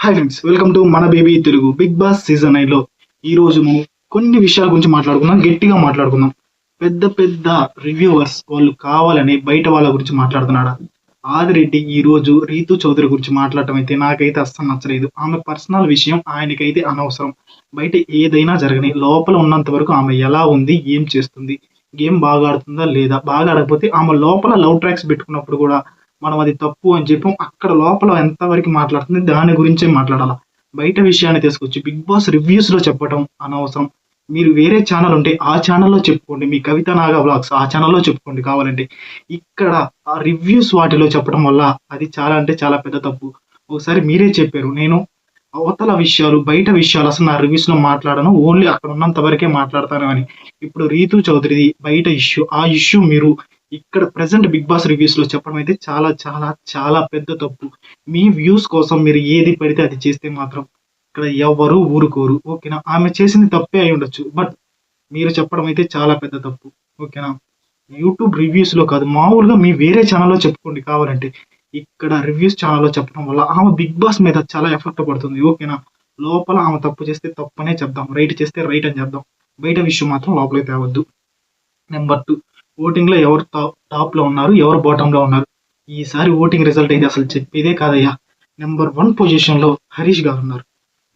Hi friends, welcome to మన baby Telugu. Bigg Boss season 9 లో ఈ రోజు మనం కొన్ని విషయాల గురించి మాట్లాడుకుందాం. గట్టిగా మాట్లాడుకుందాం. పెద్ద పెద్ద రివ్యూవర్స్ వాళ్ళు కావాలని బయట వాళ్ళ గురించి మాట్లాడుతున్నాడా? ఆదిరెడ్డి ఈ రోజు రీతు చౌదరి గురించి మాట్లాడటం అయితే నాకైతే అస్సలు నచ్చలేదు. ఆమె పర్సనల్ విషయం ఆయనకైతే అనవసరం. బయట ఏదైనా జరగని లోపల ఉన్నంత వరకు ఆమె ఎలా ఉంది, ఏం చేస్తుంది, గేమ్ బాగా ఆడుతుందా లేదా, బాగా ఆడకపోతే ఆమె లోపల లవ్ ట్రాక్స్ పెట్టుకున్నప్పుడు కూడా మనం అది తప్పు అని చెప్పాం. అక్కడ లోపల ఎంతవరకు మాట్లాడుతుంది దాని గురించే మాట్లాడాలి. బయట విషయాన్ని తీసుకొచ్చి బిగ్ బాస్ రివ్యూస్ లో చెప్పడం అనవసరం. మీరు వేరే ఛానల్ ఉంటే ఆ ఛానల్లో చెప్పుకోండి. మీ కవిత నాగా వ్లాగ్స్ ఆ ఛానల్లో చెప్పుకోండి కావాలంటే. ఇక్కడ ఆ రివ్యూస్ వాటిలో చెప్పడం వల్ల అది చాలా అంటే చాలా పెద్ద తప్పు. ఒకసారి మీరే చెప్పారు, నేను అవతల విషయాలు బయట విషయాలు అసలు నా రివ్యూస్ లో మాట్లాడను, ఓన్లీ అక్కడ ఉన్నంత వరకే మాట్లాడతాను అని. ఇప్పుడు రీతు చౌదరిది బయట ఇష్యూ, ఆ ఇష్యూ మీరు ఇక్కడ ప్రెసెంట్ బిగ్ బాస్ రివ్యూస్ లో చెప్పడం అయితే చాలా చాలా చాలా పెద్ద తప్పు. మీ వ్యూస్ కోసం మీరు ఏది పడితే అది చేస్తే మాత్రం ఇక్కడ ఎవరు ఊరుకోరు. ఓకేనా? ఆమె చేసింది తప్పే అయి ఉండొచ్చు, బట్ మీరు చెప్పడం అయితే చాలా పెద్ద తప్పు. ఓకేనా? యూట్యూబ్ రివ్యూస్ లో కాదు, మామూలుగా మీ వేరే ఛానల్లో చెప్పుకోండి కావాలంటే. ఇక్కడ రివ్యూస్ ఛానల్లో చెప్పడం వల్ల ఆమె బిగ్ బాస్ మీద చాలా ఎఫెక్ట్ పడుతుంది. ఓకేనా? లోపల ఆమె తప్పు చేస్తే తప్పనే చెప్దాం, రైట్ చేస్తే రైట్ అని చెప్దాం. బయట విషయం మాత్రం లోపలికి తేవద్దు. నెంబర్ 2, ఓటింగ్ లో ఎవరు టాప్ లో ఉన్నారు, ఎవరు బాటమ్ లో ఉన్నారు. ఈసారి ఓటింగ్ రిజల్ట్ అయితే అసలు చెప్పేదే కాదయ్యా. నెంబర్ 1 పొజిషన్ లో హరీష్ గారు ఉన్నారు.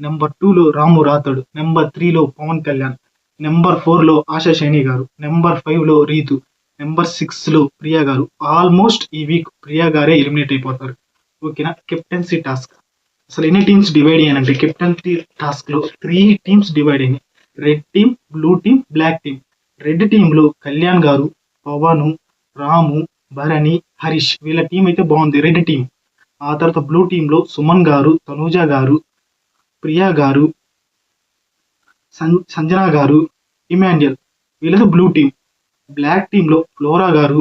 నెంబర్ 2 లో రాము రాథోడ్. నెంబర్ 3 లో పవన్ కళ్యాణ్. నెంబర్ 4 లో ఆశా శైని గారు. నెంబర్ 5 లో రీతు. నెంబర్ 6 లో ప్రియా గారు. ఆల్మోస్ట్ ఈ వీక్ ప్రియా గారే ఎలిమినేట్ అయిపోతారు. ఓకేనా? కెప్టెన్సీ టాస్క్ అసలు ఎన్ని టీమ్స్ డివైడ్ అయ్యానంటే, కెప్టెన్సీ టాస్క్ లో 3 టీమ్స్ డివైడ్ అయినాయి. Red team, blue team, black team. Red team లో కళ్యాణ్ గారు, పవన్, రాము, భరణి, హరీష్ వీళ్ళ టీం అయితే బాగుంది, రెడ్ టీం. ఆ తర్వాత బ్లూ టీమ్ లో సుమన్ గారు, తనూజ గారు, ప్రియా గారు, సంజన గారు, ఇమాన్యుయల్ వీళ్ళది బ్లూ టీం. బ్లాక్ టీమ్ లో ఫ్లోరా గారు,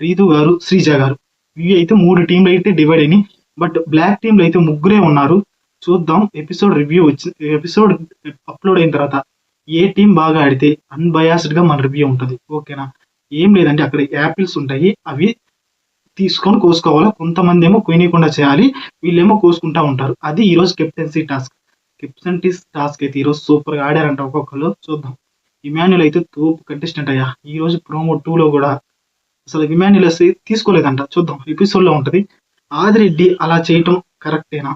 రీతు గారు, శ్రీజ గారు. ఇవి అయితే 3 టీంలు అయితే డివైడ్ అయినాయి. బట్ బ్లాక్ టీంలో అయితే ముగ్గురే ఉన్నారు. చూద్దాం ఎపిసోడ్ అప్లోడ్ అయిన తర్వాత ఏ టీం బాగా ఆడితే అన్బయాస్డ్ గా మన రివ్యూ ఉంటుంది. ఓకేనా? ఏం లేదంటే అక్కడ యాపిల్స్ ఉంటాయి, అవి తీసుకొని కోసుకోవాలి. కొంతమంది ఏమో కొనియకుండా చేయాలి, వీళ్ళేమో కోసుకుంటా ఉంటారు. అది ఈరోజు కెప్టెన్సీ టాస్క్. కెప్టెన్సీ టాస్క్ అయితే ఈరోజు సూపర్ గా ఆడారంట ఒక్కొక్కరు. చూద్దాం. ఇమాన్యుల్ అయితే తోపు కంటెస్టెంట్ అయ్యా. ఈ రోజు ప్రోమో 2 లో కూడా అసలు ఇమాన్యుల్ తీసుకోలేదంట. చూద్దాం, ఎపిసోడ్ లో ఉంటది. ఆదిరెడ్డి అలా చేయటం కరెక్టేనా?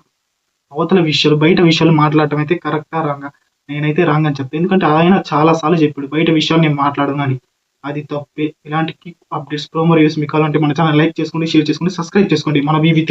అవతల విషయాలు బయట విషయాలు మాట్లాడటం అయితే కరెక్టా రాంగా? నేనైతే రాంగ్ అని చెప్తాను. ఎందుకంటే ఆయన చాలా సార్లు చెప్పాడు బయట విషయాలు నేను మాట్లాడను అని. అది తప్పే. ఇలాంటి అప్డేట్స్, ప్రోమో రివ్యూస్ మీకు కావాలంటే మన ఛానల్ లైక్ చేసుకోండి, షేర్ చేసుకోండి, సబ్స్క్రైబ్ చేసుకోండి. మన బీబీ